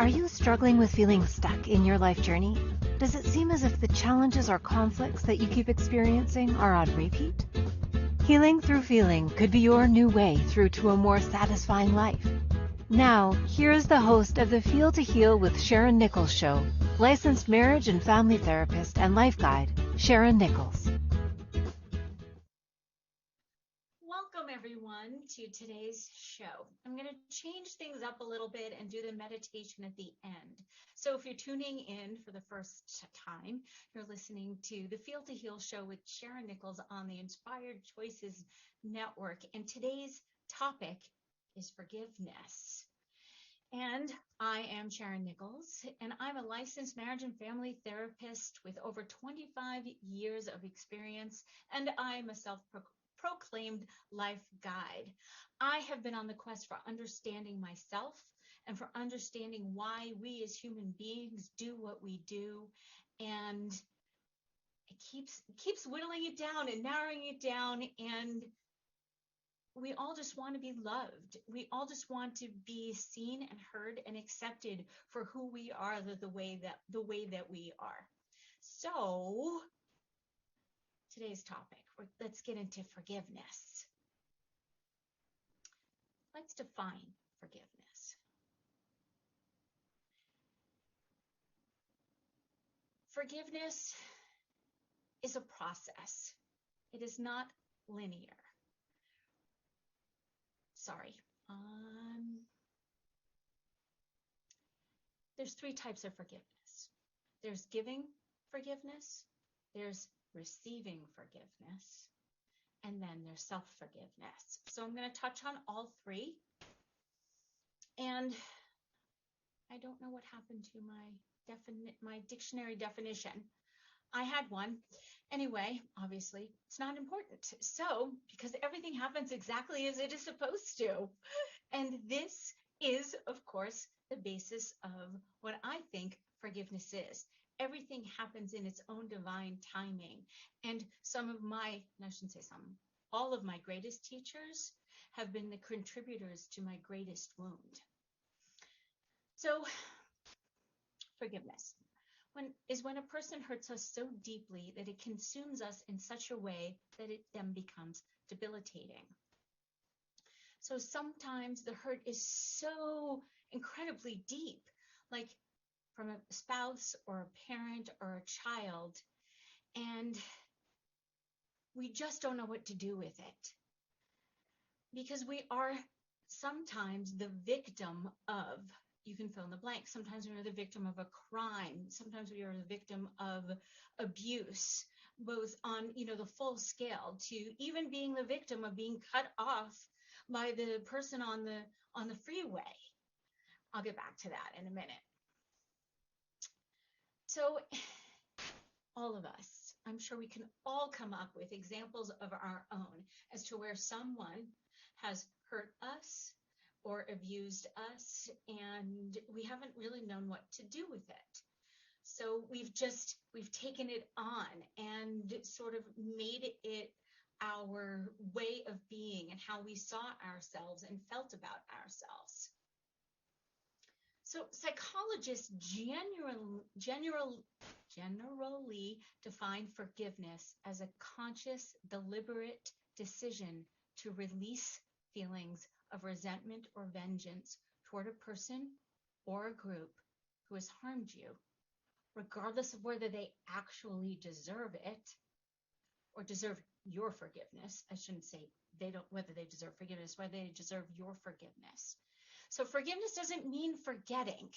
Are you struggling with feeling stuck in your life journey? Does it seem as if the challenges or conflicts that you keep experiencing are on repeat? Healing through feeling could be your new way through to a more satisfying life. Now, here is the host of the Feel to Heal with Sharyn Nichols show, licensed marriage and family therapist and life guide, Sharyn Nichols. Welcome everyone to today's show. I'm going to change things up a little bit and do the meditation at the end. So if you're tuning in for the first time, you're listening to the Feel to Heal show with Sharyn Nichols on the Inspired Choices Network. And today's topic is forgiveness. And I am Sharyn Nichols, and I'm a licensed marriage and family therapist with over 25 years of experience, and I'm a self-proclaimed life guide. I have been on the quest for understanding myself and for understanding why we as human beings do what we do, and it keeps whittling it down and narrowing it down, and we all just want to be loved. We all just want to be seen and heard and accepted for who we are, the way that we are. So today's topic, let's get into forgiveness. Let's define forgiveness. Forgiveness is a process. It is not linear. There's three types of forgiveness. There's giving forgiveness, there's receiving forgiveness, and then there's self-forgiveness. So I'm going to touch on all three. And I don't know what happened to my dictionary definition. I had one. Anyway, obviously, it's not important. So, because everything happens exactly as it is supposed to. And this is, of course, the basis of what I think forgiveness is. Everything happens in its own divine timing. And all of my greatest teachers have been the contributors to my greatest wound. So, forgiveness. When a person hurts us so deeply that it consumes us in such a way that it then becomes debilitating. So sometimes the hurt is so incredibly deep, like from a spouse or a parent or a child, and we just don't know what to do with it. Because we are sometimes the victim of, you can fill in the blank. Sometimes we are the victim of a crime. Sometimes we are the victim of abuse, both on, the full scale, to even being the victim of being cut off by the person on the freeway. I'll get back to that in a minute. So all of us, I'm sure we can all come up with examples of our own as to where someone has hurt us or abused us, and we haven't really known what to do with it. So we've taken it on and sort of made it our way of being and how we saw ourselves and felt about ourselves. So psychologists generally define forgiveness as a conscious, deliberate decision to release feelings of resentment or vengeance toward a person or a group who has harmed you, regardless of whether they actually deserve it or deserve your forgiveness. I shouldn't say whether they deserve forgiveness, whether they deserve your forgiveness. So forgiveness doesn't mean forgetting,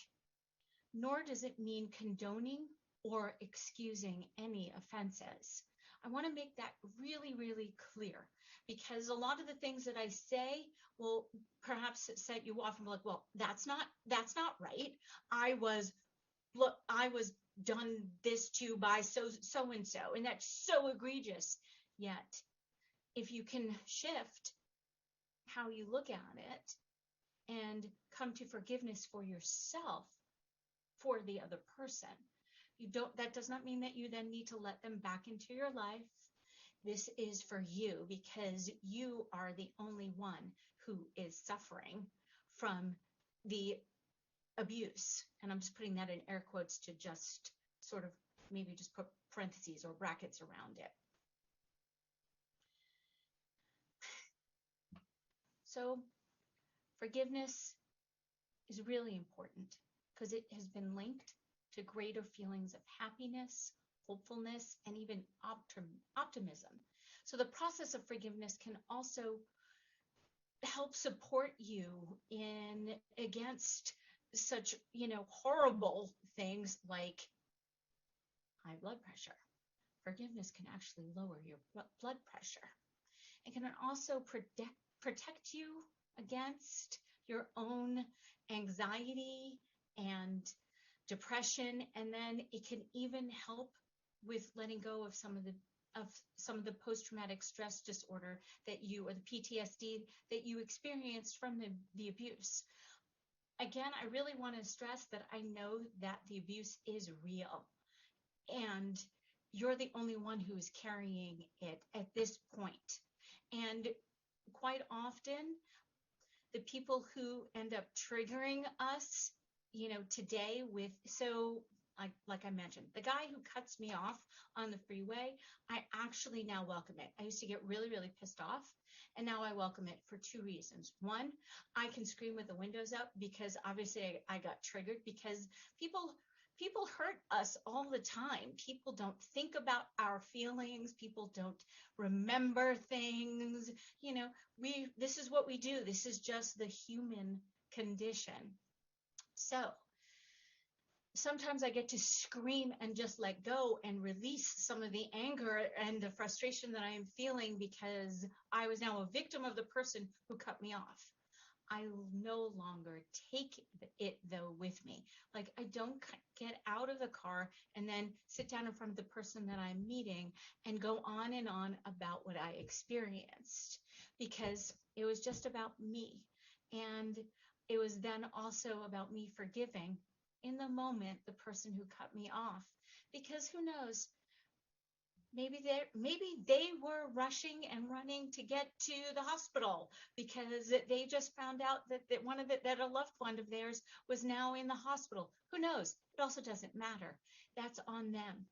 nor does it mean condoning or excusing any offenses. I want to make that really, really clear, because a lot of the things that I say will perhaps set you off and be like, well, that's not right. I was done this to by so and so, and that's so egregious. Yet, if you can shift how you look at it and come to forgiveness for yourself, for the other person, that does not mean that you then need to let them back into your life. This is for you, because you are the only one who is suffering from the abuse. And I'm just putting that in air quotes to just sort of maybe just put parentheses or brackets around it. So forgiveness is really important because it has been linked to greater feelings of happiness, hopefulness, and even optimism. So the process of forgiveness can also help support you in against such, horrible things like high blood pressure. Forgiveness can actually lower your blood pressure. It can also protect you against your own anxiety and depression, and then it can even help with letting go of some of the post-traumatic stress disorder that you, or the PTSD that you experienced from the abuse. Again, I really want to stress that I know that the abuse is real, and you're the only one who is carrying it at this point. And quite often, the people who end up triggering us, today with, so like I mentioned, the guy who cuts me off on the freeway, I actually now welcome it. I used to get really, really pissed off, and now I welcome it for two reasons. One, I can scream with the windows up because obviously I got triggered, because people hurt us all the time. People don't think about our feelings. People don't remember things. This is what we do. This is just the human condition. So sometimes I get to scream and just let go and release some of the anger and the frustration that I am feeling because I was now a victim of the person who cut me off. I no longer take it, though, with me. Like, I don't get out of the car and then sit down in front of the person that I'm meeting and go on and on about what I experienced, because it was just about me. And it was then also about me forgiving in the moment the person who cut me off, because who knows, maybe they were rushing and running to get to the hospital because they just found out that that a loved one of theirs was now in the hospital. Who knows? It also doesn't matter. That's on them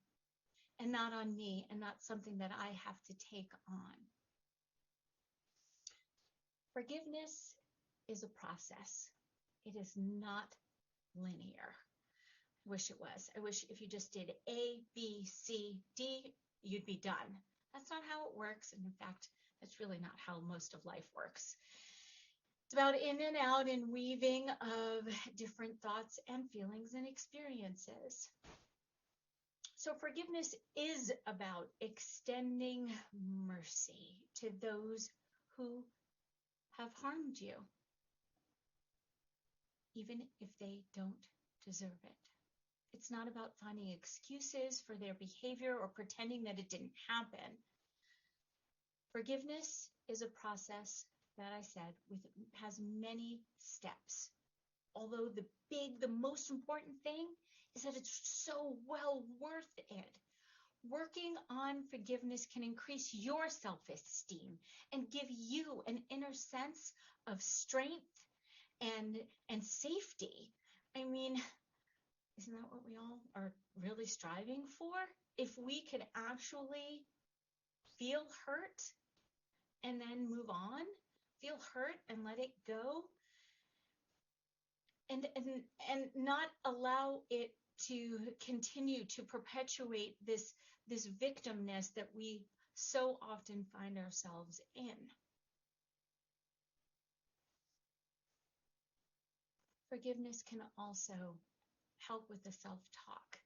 and not on me, and not something that I have to take on. Forgiveness is a process. It is not linear. I wish it was. I wish if you just did A, B, C, D, you'd be done. That's not how it works. And in fact, that's really not how most of life works. It's about in and out and weaving of different thoughts and feelings and experiences. So forgiveness is about extending mercy to those who have harmed you, even if they don't deserve it. It's not about finding excuses for their behavior or pretending that it didn't happen. Forgiveness is a process that I said has many steps. Although the most important thing is that it's so well worth it. Working on forgiveness can increase your self-esteem and give you an inner sense of strength and safety. I mean, isn't that what we all are really striving for? If we could actually feel hurt and then move on, feel hurt and let it go, and not allow it to continue to perpetuate this victimness that we so often find ourselves in. Forgiveness can also help with the self-talk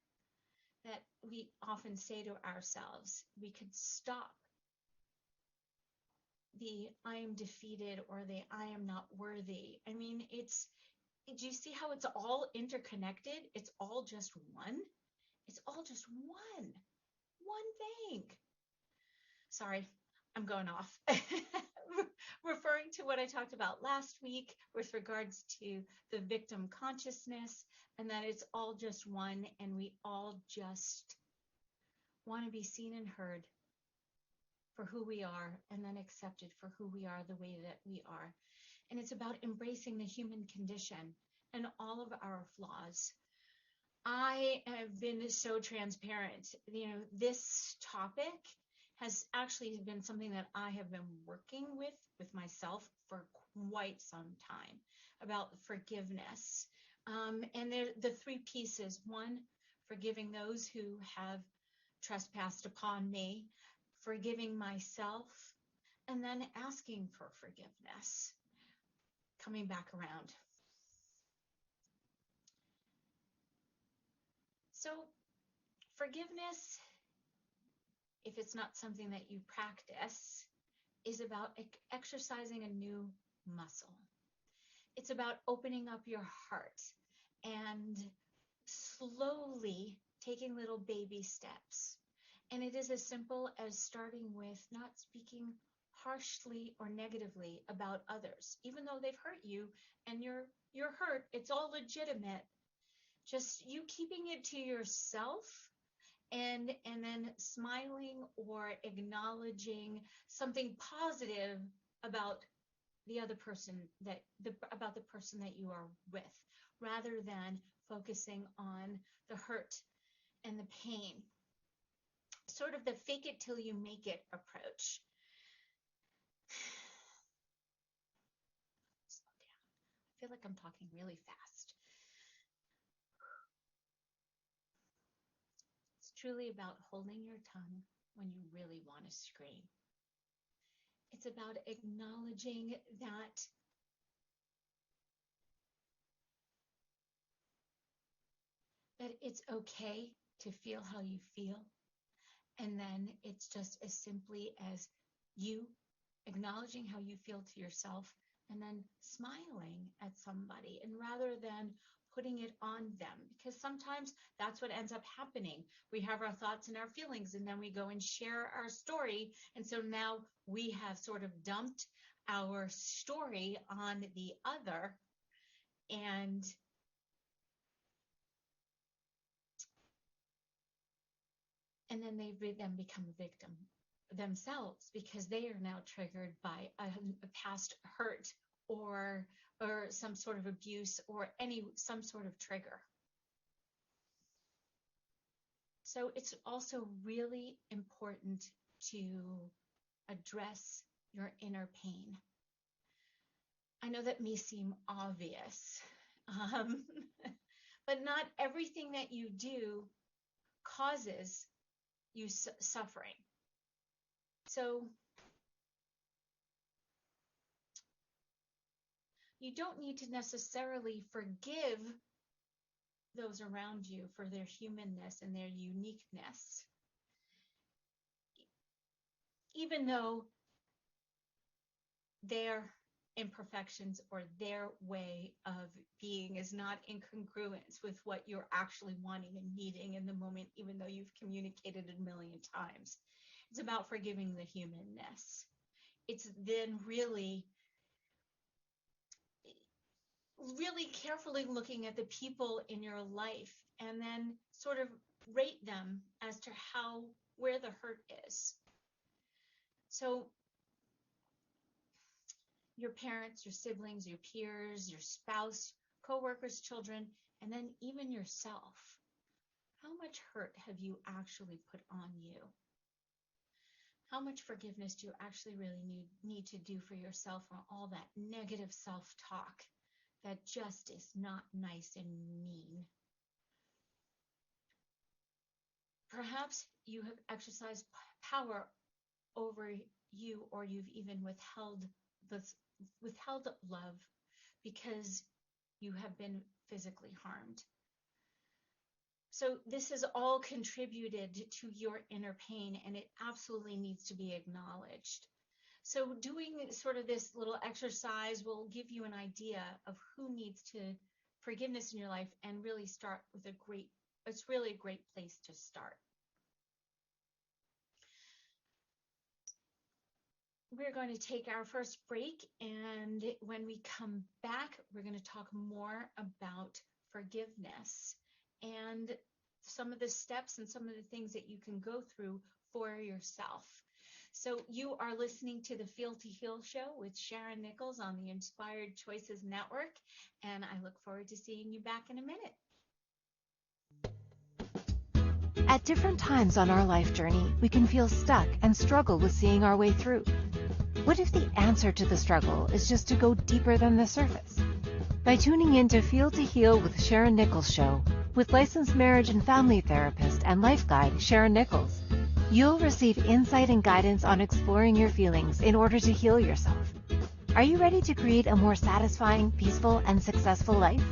that we often say to ourselves. We could stop the I am defeated or the I am not worthy. I mean, do you see how it's all interconnected? It's all just one. It's all just one thing. Sorry, I'm going off. Referring to what I talked about last week with regards to the victim consciousness, and that it's all just one, and we all just want to be seen and heard for who we are, and then accepted for who we are, the way that we are. And it's about embracing the human condition and all of our flaws. I have been so transparent. This topic has actually been something that I have been working with myself for quite some time, about forgiveness. And the three pieces: one, forgiving those who have trespassed upon me, forgiving myself, and then asking for forgiveness, coming back around. So forgiveness, if it's not something that you practice, is about exercising a new muscle. It's about opening up your heart and slowly taking little baby steps. And it is as simple as starting with not speaking harshly or negatively about others, even though they've hurt you and you're hurt. It's all legitimate. Just you keeping it to yourself, and then smiling or acknowledging something positive about the other person, about the person that you are with, rather than focusing on the hurt and the pain. Sort of the fake it till you make it approach. Slow down. I feel like I'm talking really fast. It's truly about holding your tongue when you really want to scream. It's about acknowledging that it's okay to feel how you feel. And then it's just as simply as you acknowledging how you feel to yourself and then smiling at somebody, and rather than putting it on them, because sometimes that's what ends up happening. We have our thoughts and our feelings, and then we go and share our story. And so now we have sort of dumped our story on the other, and then they then become a victim themselves, because they are now triggered by a past hurt or some sort of abuse or some sort of trigger. So it's also really important to address your inner pain. I know that may seem obvious, but not everything that you do causes you suffering. So you don't need to necessarily forgive those around you for their humanness and their uniqueness, even though their imperfections or their way of being is not in congruence with what you're actually wanting and needing in the moment, even though you've communicated it a million times. It's about forgiving the humanness. It's then really carefully looking at the people in your life and then sort of rate them as to where the hurt is. So your parents, your siblings, your peers, your spouse, coworkers, children, and then even yourself. How much hurt have you actually put on you? How much forgiveness do you actually really need to do for yourself from all that negative self-talk that just is not nice and mean? Perhaps you have exercised power over you, or you've even withheld love because you have been physically harmed. So this has all contributed to your inner pain, and it absolutely needs to be acknowledged. So doing sort of this little exercise will give you an idea of who needs forgiveness in your life, and really start with it's really a great place to start. We're going to take our first break, and when we come back, we're going to talk more about forgiveness and some of the steps and some of the things that you can go through for yourself. So you are listening to the Feel to Heal show with Sharyn Nichols on the Inspired Choices Network, and I look forward to seeing you back in a minute. At different times on our life journey, we can feel stuck and struggle with seeing our way through. What if the answer to the struggle is just to go deeper than the surface? By tuning in to Feel to Heal with Sharyn Nichols show, with licensed marriage and family therapist and life guide Sharyn Nichols, you'll receive insight and guidance on exploring your feelings in order to heal yourself. Are you ready to create a more satisfying, peaceful, and successful life?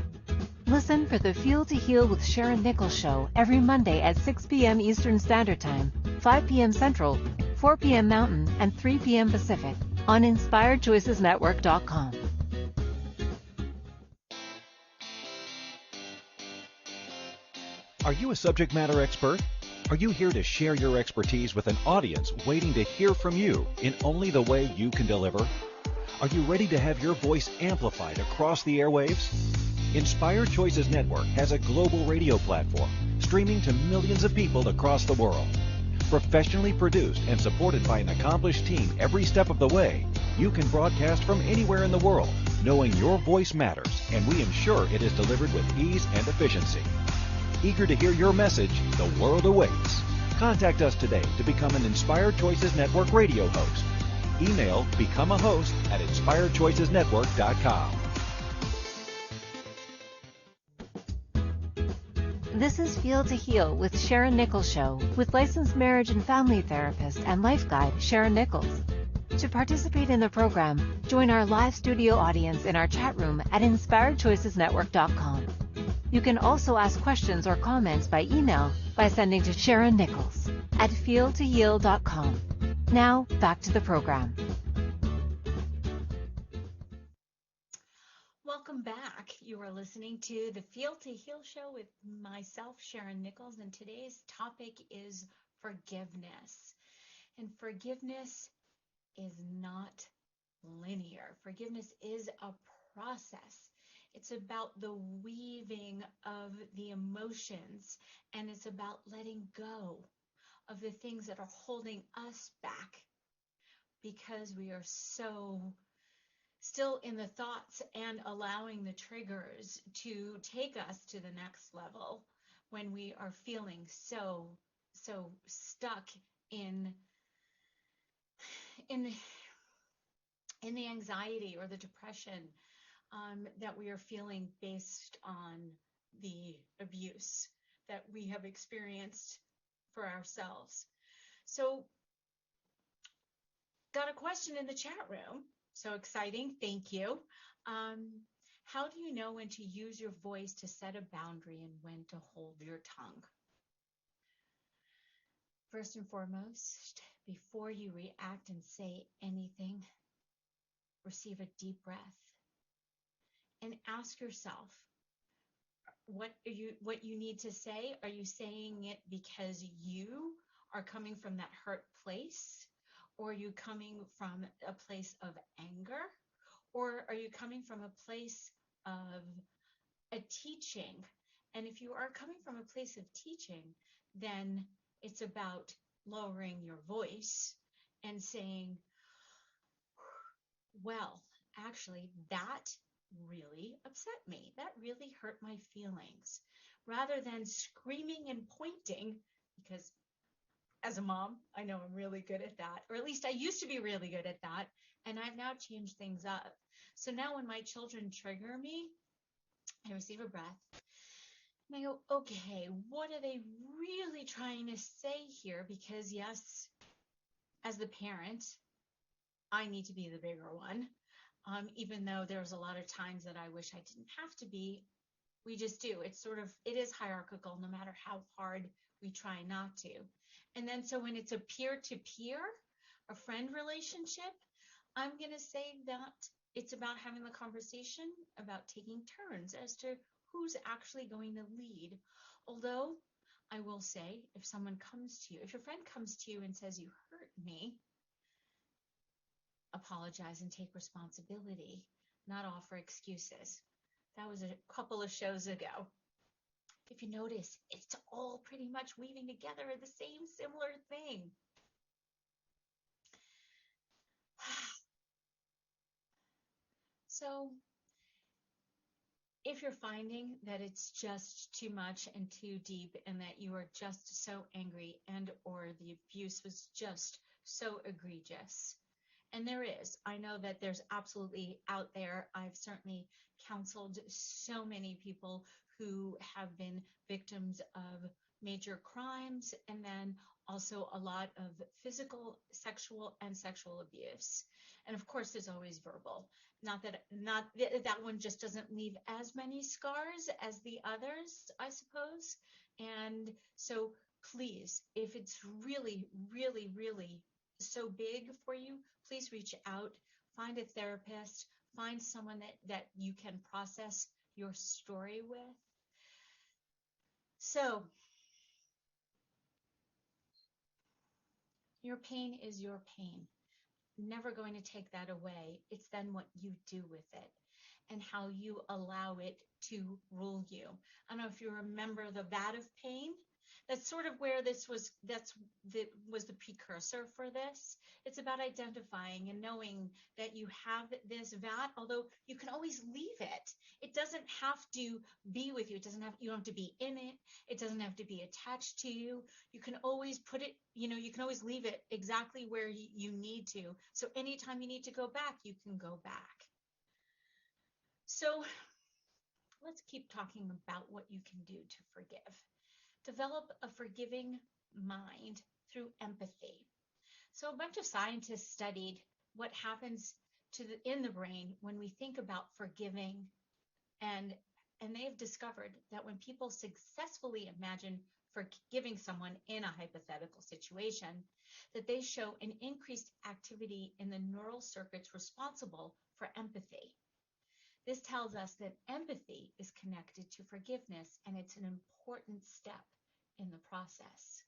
Listen for the Feel to Heal with Sharyn Nichols show every Monday at 6 p.m. Eastern Standard Time, 5 p.m. Central, 4 p.m. Mountain, and 3 p.m. Pacific on InspiredChoicesNetwork.com. Are you a subject matter expert? Are you here to share your expertise with an audience waiting to hear from you in only the way you can deliver? Are you ready to have your voice amplified across the airwaves? Inspired Choices Network has a global radio platform streaming to millions of people across the world. Professionally produced and supported by an accomplished team every step of the way, you can broadcast from anywhere in the world, knowing your voice matters, and we ensure it is delivered with ease and efficiency. Eager to hear your message, the world awaits. Contact us today to become an Inspired Choices Network radio host. Email becomeahost@inspiredchoicesnetwork.com. This is Feel to Heal with Sharyn Nichols show, with licensed marriage and family therapist and life guide Sharyn Nichols. To participate in the program, join our live studio audience in our chat room at InspiredChoicesNetwork.com. You can also ask questions or comments by email by sending to Sharyn Nichols at feeltoheal.com. Now, back to the program. Welcome back. You are listening to the Feel to Heal show with myself, Sharyn Nichols, and today's topic is forgiveness. And forgiveness is not linear. Forgiveness is a process. It's about the weaving of the emotions, and it's about letting go of the things that are holding us back because we are so still in the thoughts and allowing the triggers to take us to the next level when we are feeling so stuck in the anxiety or the depression that we are feeling based on the abuse that we have experienced for ourselves. So, got a question in the chat room. So exciting. Thank you. How do you know when to use your voice to set a boundary and when to hold your tongue? First and foremost, before you react and say anything, receive a deep breath and ask yourself what you need to say. Are you saying it because you are coming from that hurt place? Or are you coming from a place of anger? Or are you coming from a place of a teaching? And if you are coming from a place of teaching, then it's about lowering your voice and saying, well, actually, that really upset me. That really hurt my feelings. Rather than screaming and pointing, because as a mom, I know I'm really good at that, or at least I used to be really good at that, and I've now changed things up. So now when my children trigger me, I receive a breath, and I go, okay, what are they really trying to say here? Because yes, as the parent, I need to be the bigger one, even though there's a lot of times that I wish I didn't have to be. We just do. It is hierarchical, no matter how hard we try not to. And then so when it's a peer-to-peer, a friend relationship, I'm going to say that it's about having the conversation, about taking turns as to who's actually going to lead. Although I will say, if your friend comes to you and says you hurt me, apologize and take responsibility, not offer excuses. That was a couple of shows ago. If you notice, it's all pretty much weaving together the same similar thing. So if you're finding that it's just too much and too deep and that you are just so angry and or the abuse was just so egregious, and there is, I know that there's absolutely out there, I've certainly counseled so many people who have been victims of major crimes and then also a lot of physical, sexual, and sexual abuse. And of course, there's always verbal. Not that one just doesn't leave as many scars as the others, I suppose. And so please, if it's really, really, really so big for you, please reach out, find a therapist, find someone that you can process your story with. So your pain is your pain. Never going to take that away. It's then what you do with it and how you allow it to rule you. I don't know if you remember the vat of pain. That's sort of where was the precursor for this. It's about identifying and knowing that you have this vat, although you can always leave it. It doesn't have to be with you. You don't have to be in it. It doesn't have to be attached to you. You can always put it, you can always leave it exactly where you need to. So anytime you need to go back, you can go back. So let's keep talking about what you can do to forgive. Develop a forgiving mind through empathy. So a bunch of scientists studied what happens in the brain when we think about forgiving, and they've discovered that when people successfully imagine forgiving someone in a hypothetical situation, that they show an increased activity in the neural circuits responsible for empathy. This tells us that empathy is connected to forgiveness, and it's an important step in the process.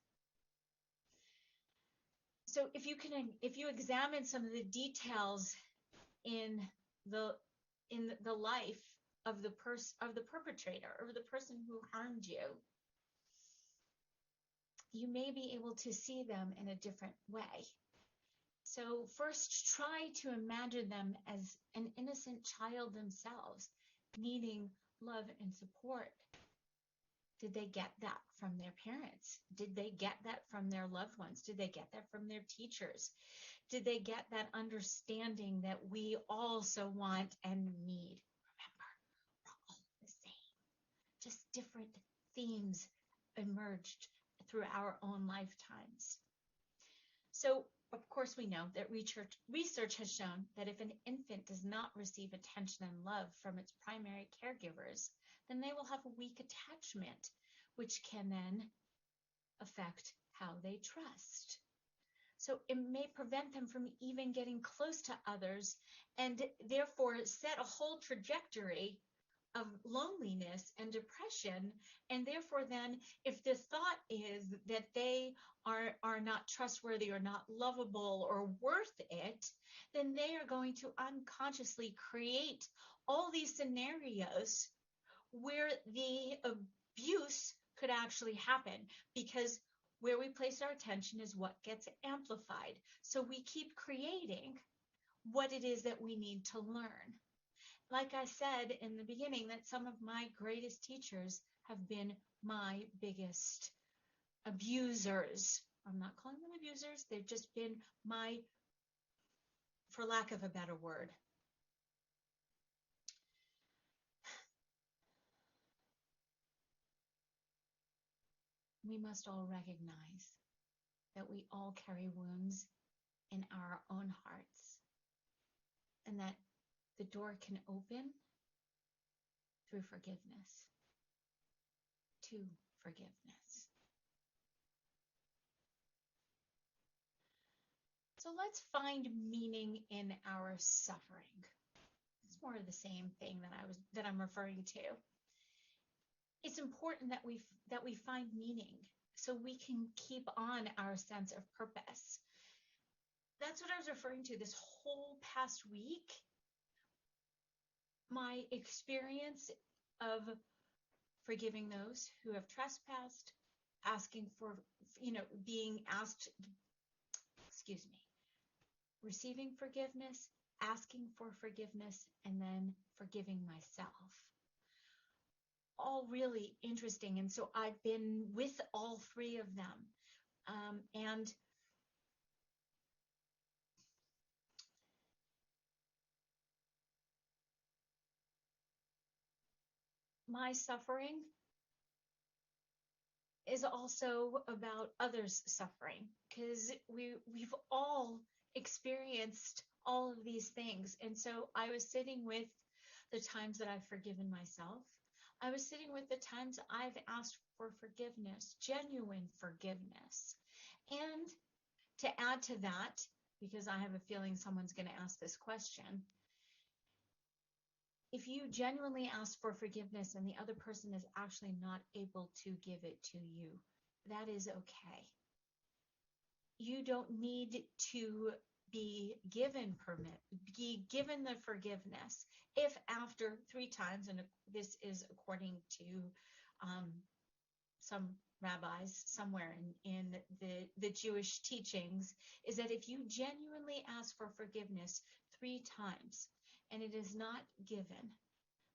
So if you examine some of the details in the life of the perpetrator or the person who harmed you, you may be able to see them in a different way. So first, try to imagine them as an innocent child themselves, needing love and support. Did they get that from their parents? Did they get that from their loved ones? Did they get that from their teachers? Did they get that understanding that we also want and need? Remember, we're all the same. Just different themes emerged through our own lifetimes. So, of course, we know that research has shown that if an infant does not receive attention and love from its primary caregivers, then they will have a weak attachment, which can then affect how they trust. So it may prevent them from even getting close to others and therefore set a whole trajectory of loneliness and depression. And therefore then, if the thought is that they are not trustworthy or not lovable or worth it, then they are going to unconsciously create all these scenarios where the abuse could actually happen, because where we place our attention is what gets amplified. So we keep creating what it is that we need to learn. Like I said in the beginning, that some of my greatest teachers have been my biggest abusers. I'm not calling them abusers. They've just been my, for lack of a better word, we must all recognize that we all carry wounds in our own hearts, and that the door can open through forgiveness, to forgiveness. So let's find meaning in our suffering. It's more of the same thing that I'm referring to. It's important that we find meaning so we can keep on our sense of purpose. That's what I was referring to this whole past week. My experience of forgiving those who have trespassed, asking for, being asked, receiving forgiveness asking for forgiveness, and then forgiving myself. All really interesting. And so I've been with all three of them. And my suffering is also about others' suffering, because we've all experienced all of these things. And so I was sitting with the times that I've forgiven myself. I was sitting with the times I've asked for forgiveness, genuine forgiveness. And to add to that, because I have a feeling someone's going to ask this question, if you genuinely ask for forgiveness and the other person is actually not able to give it to you, that is okay. You don't need to be given the forgiveness if after 3 times, and this is according to some rabbis somewhere in the Jewish teachings, is that if you genuinely ask for forgiveness 3 times and it is not given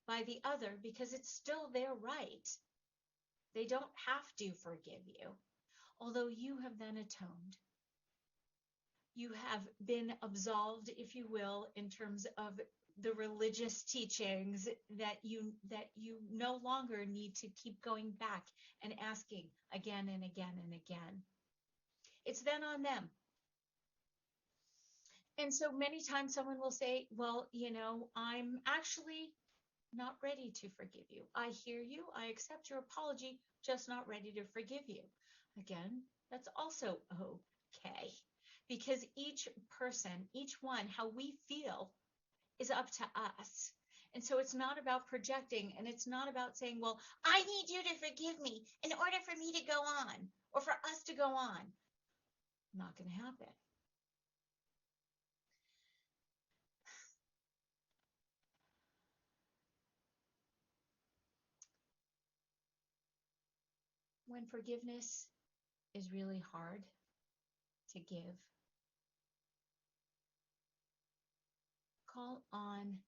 by the other, because it's still their right, they don't have to forgive you, although you have then atoned. You have been absolved, if you will, in terms of the religious teachings, that you no longer need to keep going back and asking again and again and again. It's then on them. And so many times someone will say, well, I'm actually not ready to forgive you. I hear you. I accept your apology, just not ready to forgive you. Again, that's also okay, because each person, each one, how we feel is up to us. And so it's not about projecting, and it's not about saying, well, I need you to forgive me in order for me to go on, or for us to go on. Not going to happen. When forgiveness is really hard to give, call on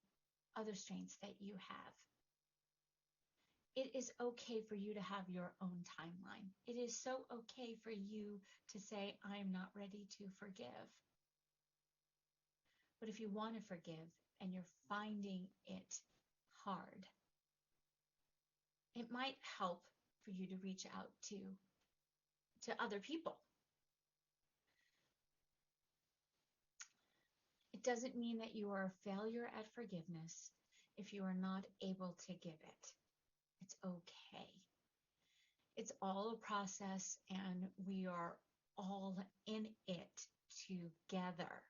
other strengths that you have. It is okay for you to have your own timeline. It is so okay for you to say, I am not ready to forgive. But if you want to forgive and you're finding it hard, it might help for you to reach out to other people. It doesn't mean that you are a failure at forgiveness if you are not able to give it. It's okay. It's all a process, and we are all in it together.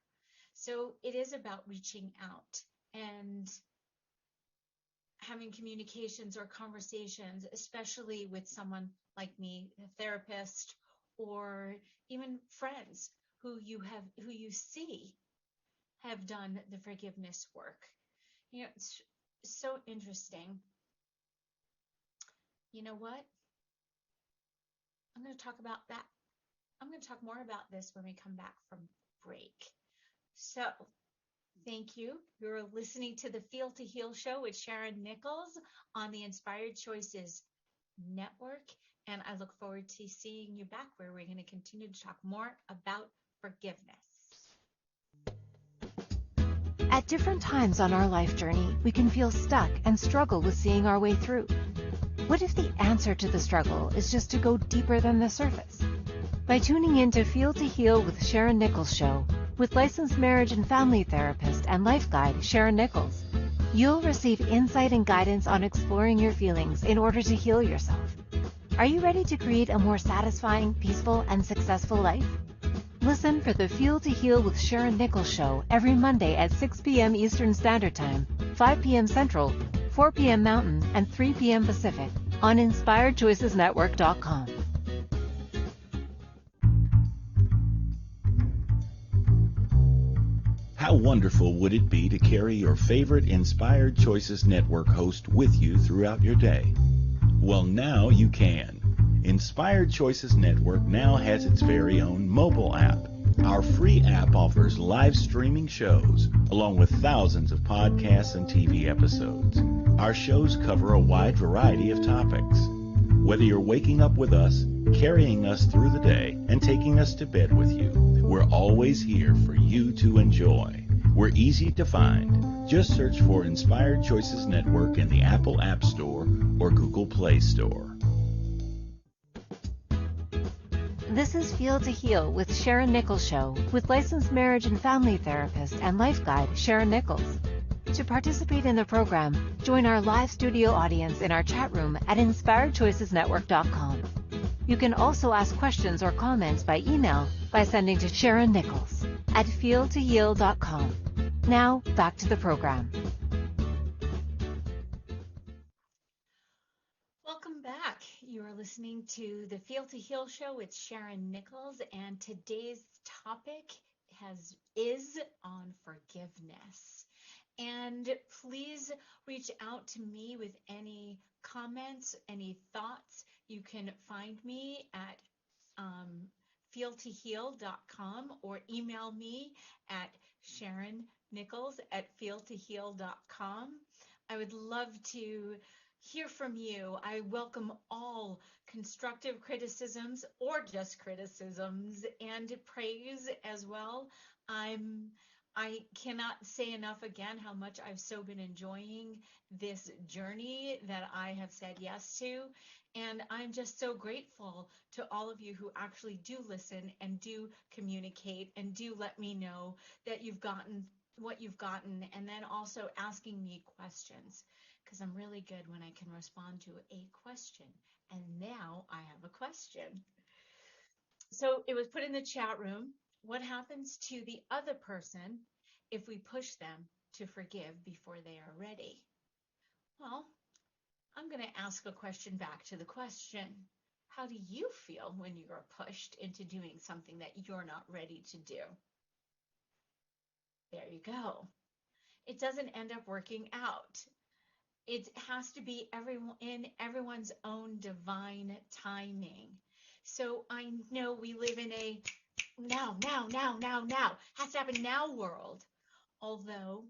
So it is about reaching out and having communications or conversations, especially with someone like me, a therapist, or even friends who you see have done the forgiveness work. It's so interesting. You know what? I'm going to talk about that. I'm going to talk more about this when we come back from break. So, thank you. You're listening to the Feel to Heal show with Sharyn Nichols on the Inspired Choices Network. And I look forward to seeing you back, where we're going to continue to talk more about forgiveness. At different times on our life journey, we can feel stuck and struggle with seeing our way through. What if the answer to the struggle is just to go deeper than the surface? By tuning in to Feel to Heal with Sharyn Nichols show, with licensed marriage and family therapist and life guide Sharyn Nichols, you'll receive insight and guidance on exploring your feelings in order to heal yourself. Are you ready to create a more satisfying, peaceful, and successful life? Listen for the Feel to Heal with Sharyn Nichols show every Monday at 6 p.m. Eastern Standard Time, 5 p.m. Central, 4 p.m. Mountain, and 3 p.m. Pacific on InspiredChoicesNetwork.com. How wonderful would it be to carry your favorite Inspired Choices Network host with you throughout your day? Well, now you can. Inspired Choices Network now has its very own mobile app. Our free app offers live streaming shows, along with thousands of podcasts and TV episodes. Our shows cover a wide variety of topics. Whether you're waking up with us, carrying us through the day, and taking us to bed with you, we're always here for you to enjoy. We're easy to find. Just search for Inspired Choices Network in the Apple App Store or Google Play Store. This is Feel to Heal with Sharyn Nichols Show with licensed marriage and family therapist and life guide Sharyn Nichols. To participate in the program, join our live studio audience in our chat room at inspiredchoicesnetwork.com. You can also ask questions or comments by email by sending to Sharyn Nichols at feeltoheal.com. Now, back to the program. Welcome back. You are listening to the Feel to Heal Show with Sharyn Nichols, and today's topic is on forgiveness. And please reach out to me with any comments, any thoughts. You can find me at feeltoheal.com or email me at SharynNichols@feeltoheal.com. I would love to hear from you. I welcome all constructive criticisms or just criticisms and praise as well. I cannot say enough again how much I've so been enjoying this journey that I have said yes to. And I'm just so grateful to all of you who actually do listen and do communicate and do let me know that you've gotten what you've gotten, and then also asking me questions, because I'm really good when I can respond to a question. And now I have a question. So it was put in the chat room. What happens to the other person if we push them to forgive before they are ready? Well, I'm going to ask a question back to the question. How do you feel when you are pushed into doing something that you're not ready to do? There you go. It doesn't end up working out. It has to be in everyone's own divine timing. So I know we live in a now, has to happen now world. Although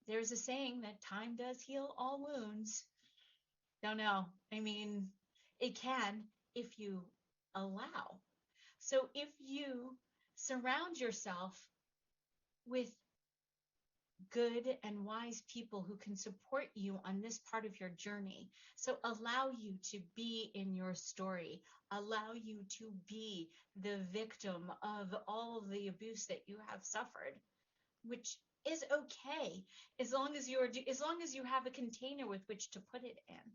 there's a saying that time does heal all wounds. Don't know. I mean, it can if you allow. So if you surround yourself with good and wise people who can support you on this part of your journey. So allow you to be in your story, allow you to be the victim of all of the abuse that you have suffered, which is okay as long as you have a container with which to put it in.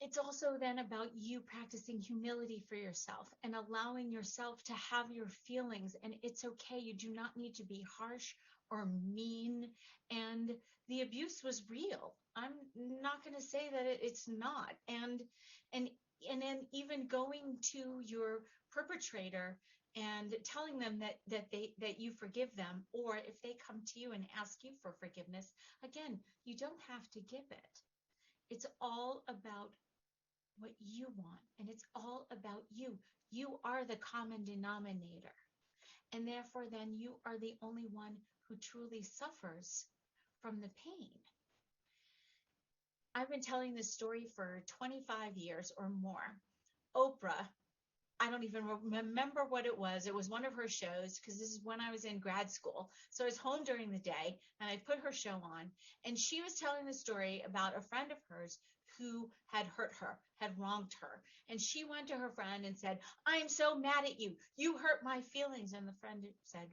It's also then about you practicing humility for yourself and allowing yourself to have your feelings. And it's okay. You do not need to be harsh or mean. And the abuse was real. I'm not going to say that it's not. And then even going to your perpetrator and telling them that you forgive them, or if they come to you and ask you for forgiveness, again, you don't have to give it. It's all about what you want, and it's all about you. You are the common denominator, and therefore then you are the only one who truly suffers from the pain. I've been telling this story for 25 years or more. Oprah, I don't even remember what it was. It was one of her shows, because this is when I was in grad school. So I was home during the day and I put her show on, and she was telling the story about a friend of hers who had hurt her, had wronged her. And she went to her friend and said, "I am so mad at you. You hurt my feelings." And the friend said,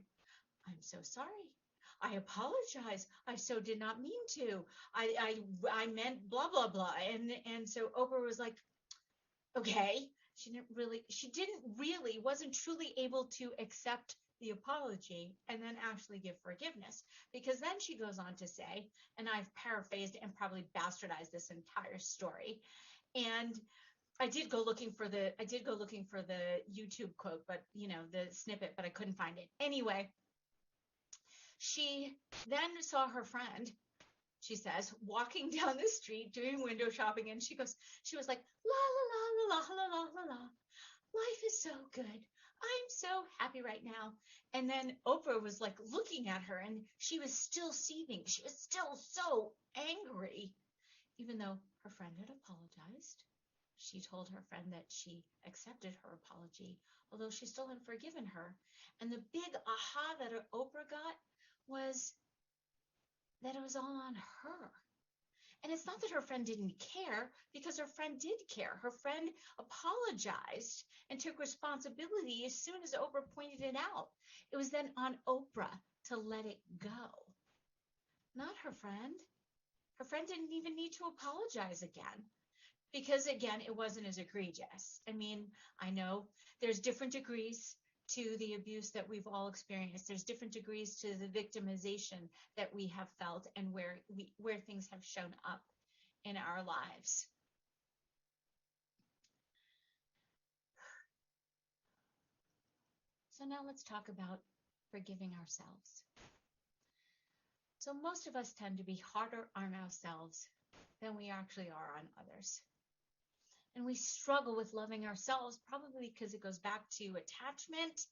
"I'm so sorry. I apologize. I so did not mean to. I meant blah, blah, blah." And so Oprah was like, okay. Wasn't truly able to accept the apology and then actually give forgiveness. Because then she goes on to say, and I've paraphrased and probably bastardized this entire story, and I did go looking for the YouTube quote, but the snippet, but I couldn't find it. Anyway, she then saw her friend, she says, walking down the street doing window shopping, and she was like, la la la la la la la la la. life is so good. I'm so happy right now. And then Oprah was like looking at her and she was still seething. She was still so angry, even though her friend had apologized. She told her friend that she accepted her apology, although she still hadn't forgiven her. And the big aha that Oprah got was that it was all on her. And it's not that her friend didn't care, because her friend did care. Her friend apologized and took responsibility as soon as Oprah pointed it out. It was then on Oprah to let it go, not her friend. Her friend didn't even need to apologize again, because again, it wasn't as egregious. I mean, I know there's different degrees to the abuse that we've all experienced. There's different degrees to the victimization that we have felt and where things have shown up in our lives. So now let's talk about forgiving ourselves. So most of us tend to be harder on ourselves than we actually are on others. And we struggle with loving ourselves, probably because it goes back to attachment.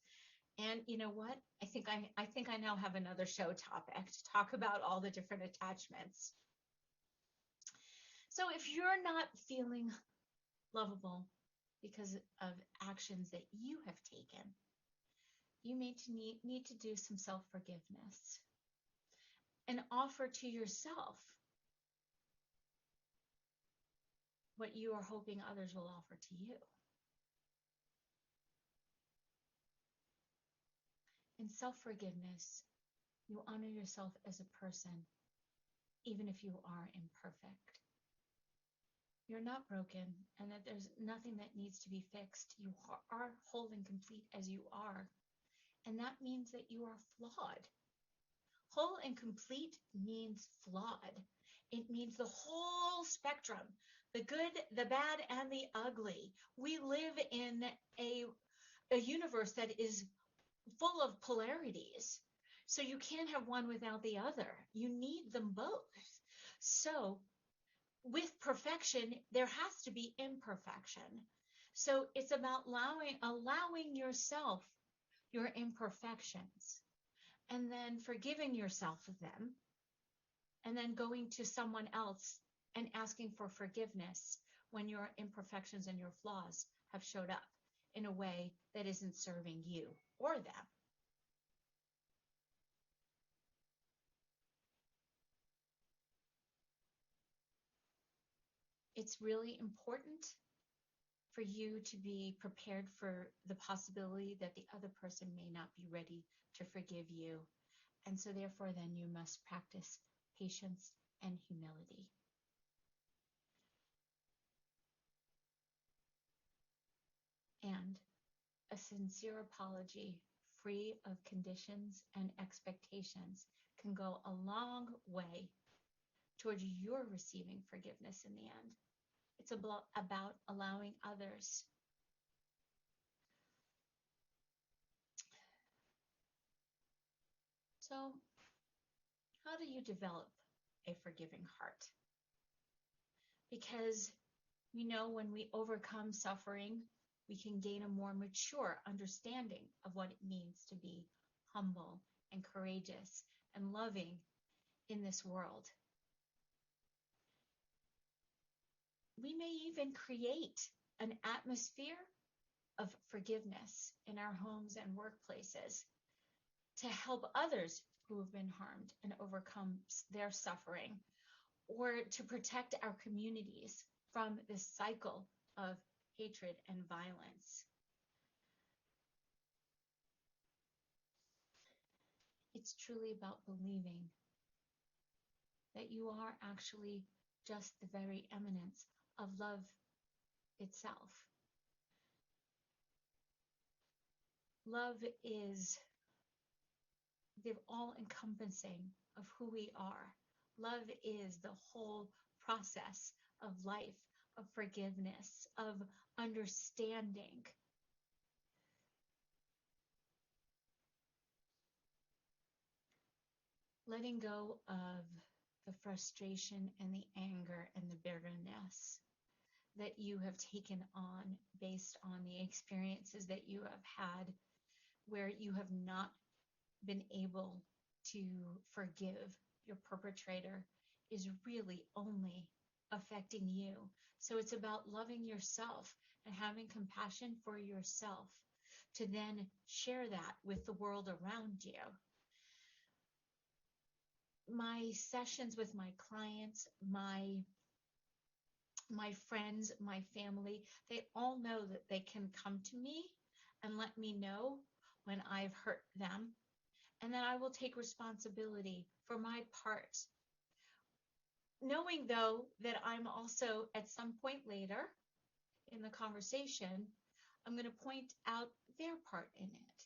And you know what? I think I now have another show topic to talk about all the different attachments. So if you're not feeling lovable because of actions that you have taken, you may need to do some self-forgiveness and offer to yourself what you are hoping others will offer to you. In self-forgiveness, you honor yourself as a person, even if you are imperfect. You're not broken, and that there's nothing that needs to be fixed. You are whole and complete as you are, and that means that you are flawed. Whole and complete means flawed. It means the whole spectrum, the good, the bad, and the ugly. We live in a universe that is full of polarities. So you can't have one without the other. You need them both. So with perfection, there has to be imperfection. So it's about allowing yourself your imperfections, and then forgiving yourself of them, and then going to someone else and asking for forgiveness when your imperfections and your flaws have showed up in a way that isn't serving you or them. It's really important for you to be prepared for the possibility that the other person may not be ready to forgive you. And so therefore, then you must practice patience and humility. And a sincere apology, free of conditions and expectations, can go a long way towards your receiving forgiveness in the end. It's about allowing others. So, how do you develop a forgiving heart? Because we know when we overcome suffering, we can gain a more mature understanding of what it means to be humble and courageous and loving in this world. We may even create an atmosphere of forgiveness in our homes and workplaces to help others who have been harmed and overcome their suffering, or to protect our communities from this cycle of hatred and violence. It's truly about believing that you are actually just the very eminence of love itself. Love is the all-encompassing of who we are. Love is the whole process of life, of forgiveness, of understanding. Letting go of the frustration and the anger and the bitterness that you have taken on based on the experiences that you have had where you have not been able to forgive your perpetrator is really only affecting you. So it's about loving yourself and having compassion for yourself to then share that with the world around you. My sessions with my clients, my friends, my family, they all know that they can come to me and let me know when I've hurt them, and then I will take responsibility for my part. Knowing, though, that I'm also at some point later in the conversation, I'm going to point out their part in it.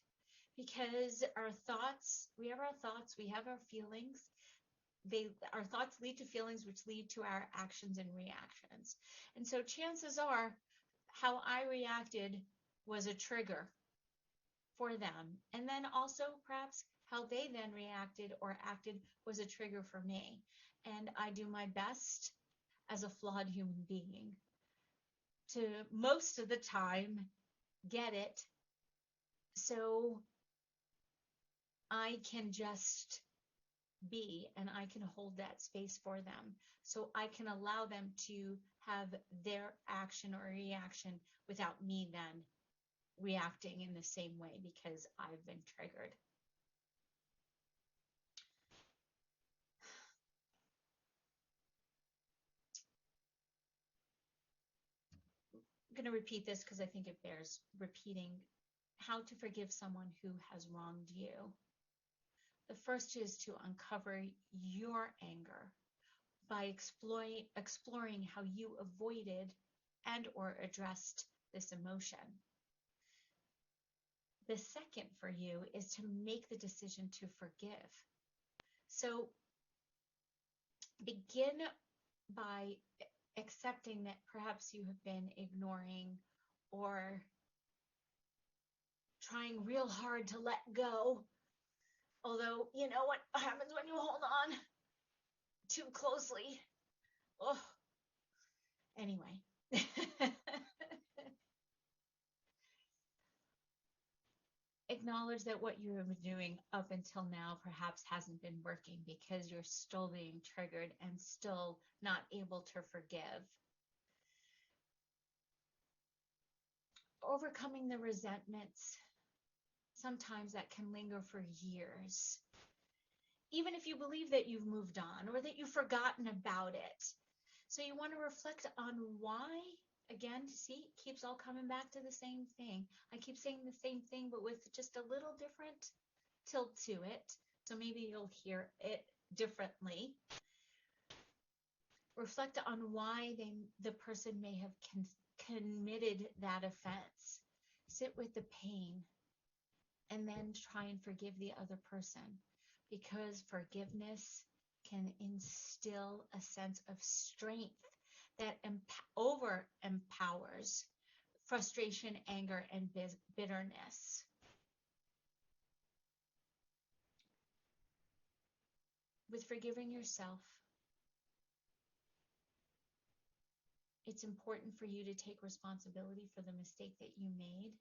Because our thoughts, we have our feelings. Our thoughts lead to feelings, which lead to our actions and reactions. And so chances are how I reacted was a trigger for them. And then also perhaps how they then reacted or acted was a trigger for me. And I do my best as a flawed human being to most of the time get it, so I can just be, and I can hold that space for them, so I can allow them to have their action or reaction without me then reacting in the same way because I've been triggered. I'm going to repeat this because I think it bears repeating. How to forgive someone who has wronged you. The first is to uncover your anger by exploring how you avoided and or addressed this emotion. The second for you is to make the decision to forgive. So begin by accepting that perhaps you have been ignoring or trying real hard to let go. Although, you know what happens when you hold on too closely? Oh, anyway. Acknowledge that what you have been doing up until now perhaps hasn't been working because you're still being triggered and still not able to forgive. Overcoming the resentments, sometimes that can linger for years. Even if you believe that you've moved on or that you've forgotten about it. So you want to reflect on why. Again, see, it keeps all coming back to the same thing. I keep saying the same thing, but with just a little different tilt to it. So maybe you'll hear it differently. Reflect on why the person may have committed that offense. Sit with the pain and then try and forgive the other person, because forgiveness can instill a sense of strength that empowers frustration, anger, and bitterness. With forgiving yourself, it's important for you to take responsibility for the mistake that you made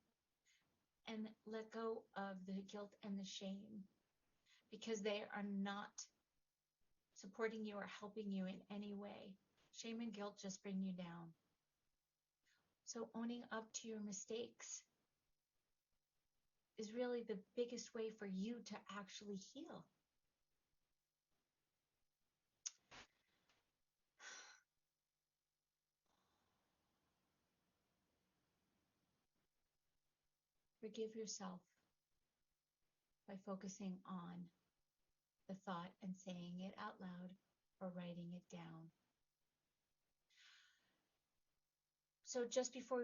and let go of the guilt and the shame, because they are not supporting you or helping you in any way. Shame and guilt just bring you down. So owning up to your mistakes is really the biggest way for you to actually heal. Forgive yourself by focusing on the thought and saying it out loud or writing it down. So just before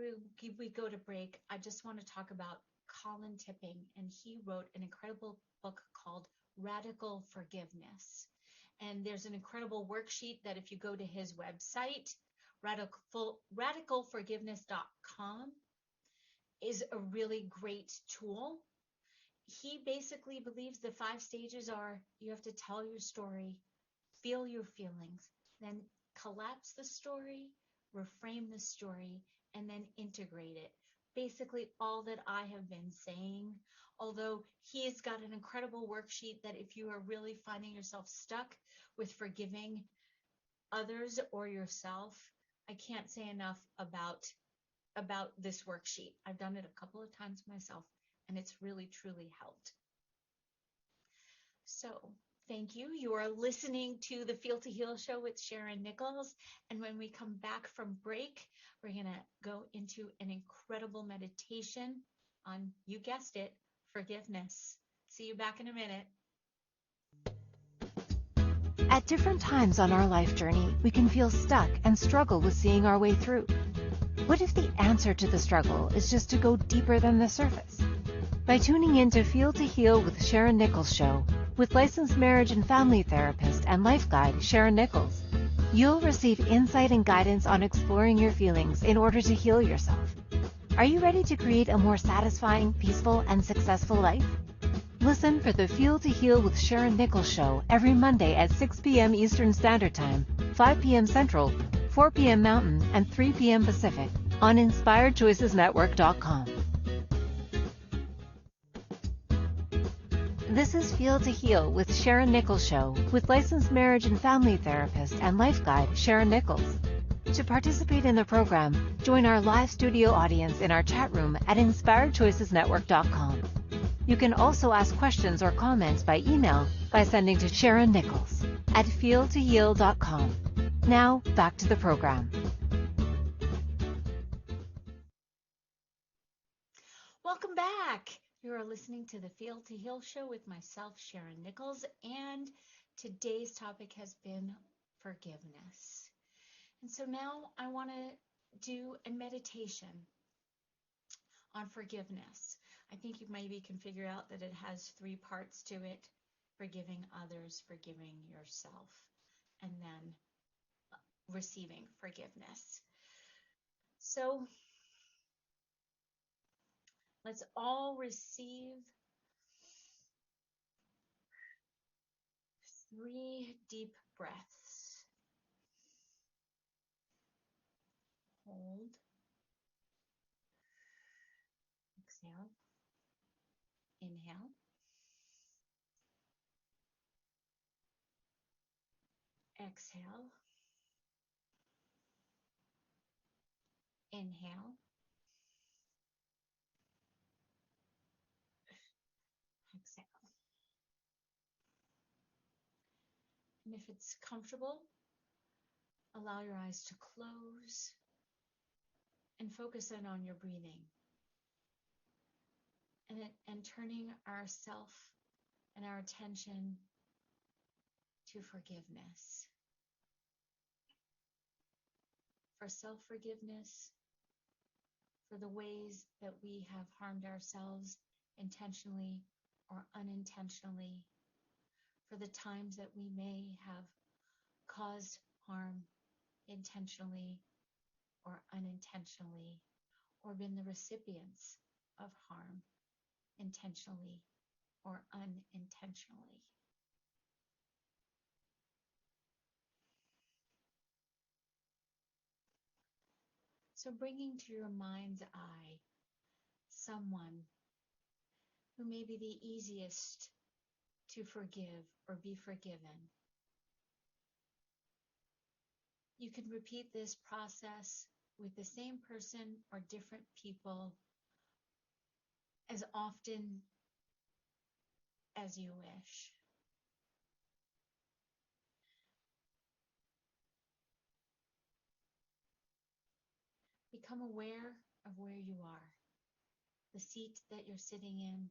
we go to break, I just want to talk about Colin Tipping, and he wrote an incredible book called Radical Forgiveness. And there's an incredible worksheet that if you go to his website, radicalforgiveness.com, is a really great tool. He basically believes the 5 stages are: you have to tell your story, feel your feelings, then collapse the story, reframe the story, and then integrate it. Basically, all that I have been saying, although he's got an incredible worksheet that if you are really finding yourself stuck with forgiving others or yourself, I can't say enough about this worksheet. I've done it a couple of times myself, and it's really, truly helped. So thank you. You are listening to the Feel to Heal show with Sharyn Nichols. And when we come back from break, we're going to go into an incredible meditation on, you guessed it, forgiveness. See you back in a minute. At different times on our life journey, we can feel stuck and struggle with seeing our way through. What if the answer to the struggle is just to go deeper than the surface? By tuning in to Feel to Heal with Sharyn Nichols show, with licensed marriage and family therapist and life guide Sharyn Nichols, you'll receive insight and guidance on exploring your feelings in order to heal yourself. Are you ready to create a more satisfying, peaceful, and successful life? Listen for the Feel to Heal with Sharyn Nichols show every Monday at 6 p.m. Eastern Standard Time, 5 p.m. Central, 4 p.m. Mountain, and 3 p.m. Pacific on InspiredChoicesNetwork.com. This is Feel to Heal with Sharyn Nichols show with licensed marriage and family therapist and life guide Sharyn Nichols. To participate in the program, join our live studio audience in our chat room at InspiredChoicesNetwork.com. You can also ask questions or comments by email by sending to Sharyn Nichols at feeltoheal.com. Now, back to the program. Welcome back. You are listening to the Feel to Heal show with myself, Sharyn Nichols, and today's topic has been forgiveness. And so now I want to do a meditation on forgiveness. I think you maybe can figure out that it has 3 parts to it: forgiving others, forgiving yourself, and then receiving forgiveness. So let's all receive 3 deep breaths. Hold. Exhale. Inhale. Exhale. Inhale. Exhale. And if it's comfortable, allow your eyes to close and focus in on your breathing and turning ourself and our attention to forgiveness. For self-forgiveness, for the ways that we have harmed ourselves intentionally or unintentionally, for the times that we may have caused harm intentionally or unintentionally, or been the recipients of harm intentionally or unintentionally. So bringing to your mind's eye someone who may be the easiest to forgive or be forgiven. You can repeat this process with the same person or different people as often as you wish. Become aware of where you are, the seat that you're sitting in,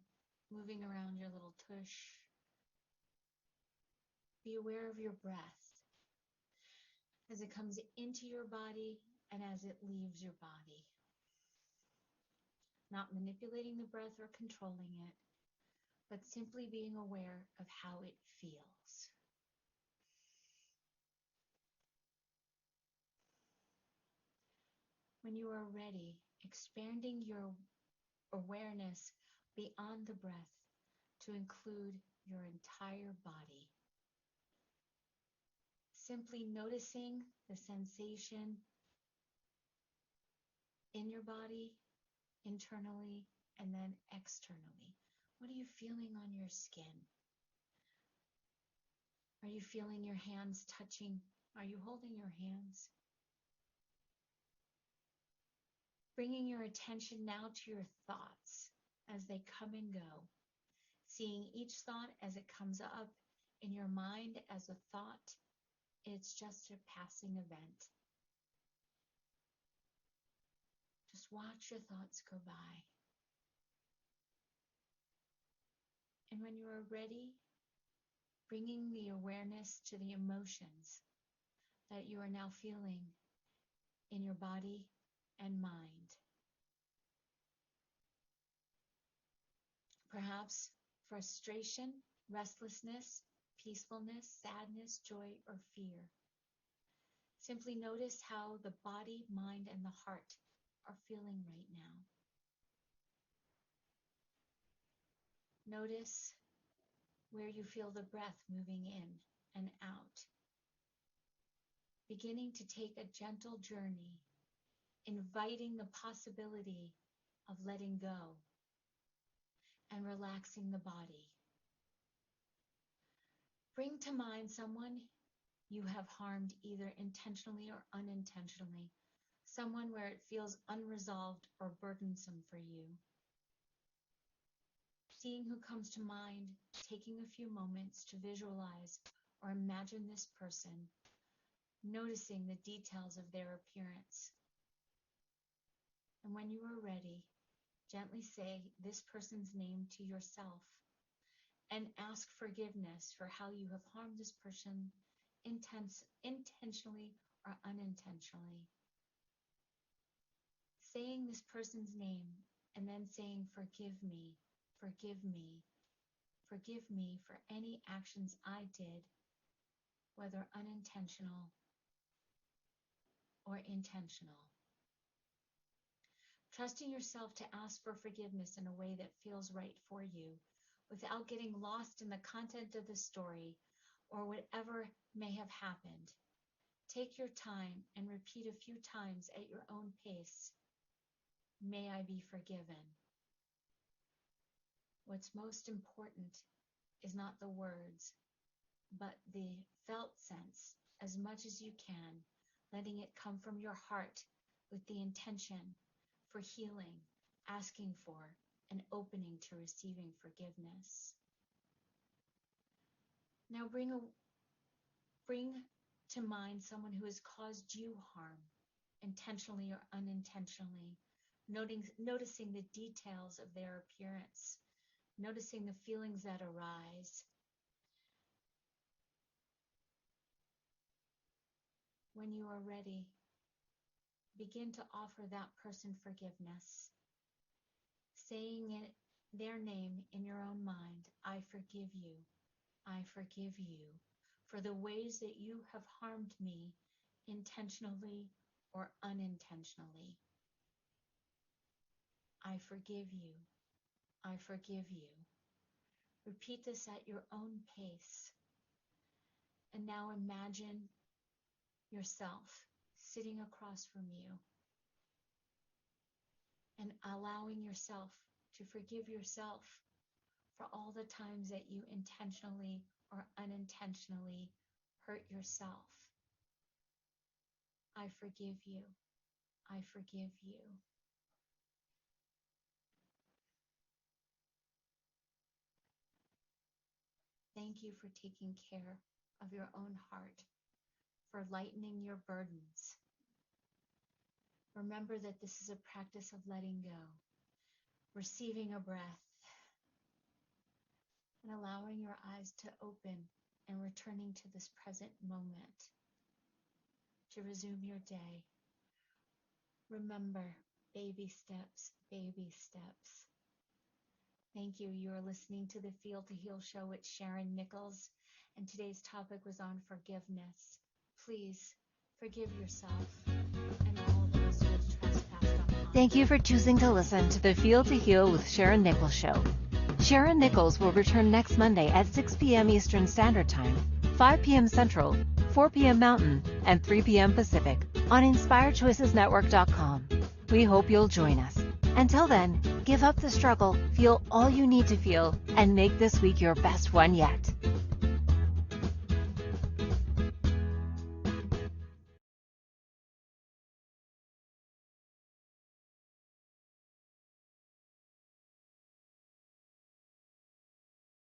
moving around your little tush. Be aware of your breath as it comes into your body and as it leaves your body. Not manipulating the breath or controlling it, but simply being aware of how it feels. When you are ready, expanding your awareness beyond the breath to include your entire body. Simply noticing the sensation in your body, internally, and then externally. What are you feeling on your skin? Are you feeling your hands touching? Are you holding your hands? Bringing your attention now to your thoughts as they come and go. Seeing each thought as it comes up in your mind as a thought. It's just a passing event. Just watch your thoughts go by. And when you are ready, bringing the awareness to the emotions that you are now feeling in your body and mind. Perhaps frustration, restlessness, peacefulness, sadness, joy, or fear. Simply notice how the body, mind, and the heart are feeling right now. Notice where you feel the breath moving in and out. Beginning to take a gentle journey, inviting the possibility of letting go and relaxing the body. Bring to mind someone you have harmed either intentionally or unintentionally, someone where it feels unresolved or burdensome for you. Seeing who comes to mind, taking a few moments to visualize or imagine this person, noticing the details of their appearance. And when you are ready, gently say this person's name to yourself and ask forgiveness for how you have harmed this person intentionally or unintentionally. Saying this person's name and then saying, forgive me, forgive me, forgive me for any actions I did, whether unintentional or intentional. Trusting yourself to ask for forgiveness in a way that feels right for you, without getting lost in the content of the story or whatever may have happened. Take your time and repeat a few times at your own pace. May I be forgiven. What's most important is not the words, but the felt sense as much as you can, letting it come from your heart with the intention for healing, asking for, and opening to receiving forgiveness. Now bring to mind someone who has caused you harm, intentionally or unintentionally, noticing the details of their appearance, noticing the feelings that arise. When you are ready, begin to offer that person forgiveness, saying their name in your own mind. I forgive you. I forgive you for the ways that you have harmed me intentionally or unintentionally. I forgive you. I forgive you. Repeat this at your own pace. And now imagine yourself sitting across from you and allowing yourself to forgive yourself for all the times that you intentionally or unintentionally hurt yourself. I forgive you. I forgive you. Thank you for taking care of your own heart, for lightening your burdens. Remember that this is a practice of letting go, receiving a breath, and allowing your eyes to open and returning to this present moment to resume your day. Remember, baby steps, baby steps. Thank you. You are listening to the Feel to Heal show with Sharyn Nichols, and today's topic was on forgiveness. Please forgive yourself and all of those who have trespassed upon. Thank you for choosing to listen to the Feel to Heal with Sharyn Nichols show. Sharyn Nichols will return next Monday at 6 p.m. Eastern Standard Time, 5 p.m. Central, 4 p.m. Mountain, and 3 p.m. Pacific on InspiredChoicesNetwork.com. We hope you'll join us. Until then, give up the struggle, feel all you need to feel, and make this week your best one yet.